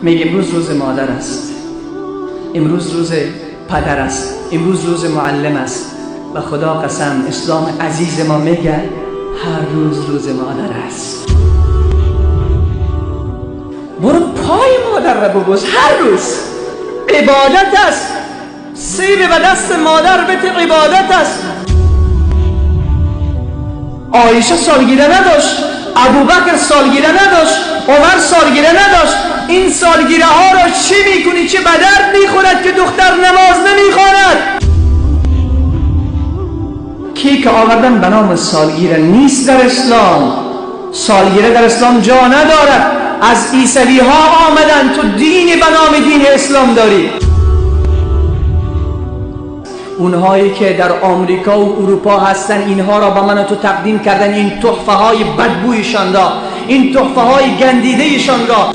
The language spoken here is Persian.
میگه امروز روز مادر است، امروز روز پدر است، امروز روز معلم است. و خدا قسم اسلام عزیز ما میگه هر روز مادر است. برو پای مادر رو ببوس هر روز، عبادت است. سیب به دست مادر بده، عبادت است. عایشه سالگیره نداشت، ابوبکر سالگیره نداشت، عمر سالگیره نداشت. این سالگیره ها را چی میکنی؟ چه بدرد میخورد که دختر نماز نمیخواند؟ کیک آوردن به نام سالگیره نیست در اسلام. سالگیره در اسلام جا ندارد. از عیسوی ها آمدن، تو دینی به نام دین اسلام داری. اونهایی که در آمریکا و اروپا هستن اینها را به من و تو تقدیم کردن، این تحفه های بدبویشان را، این تحفه های گندیدهشان را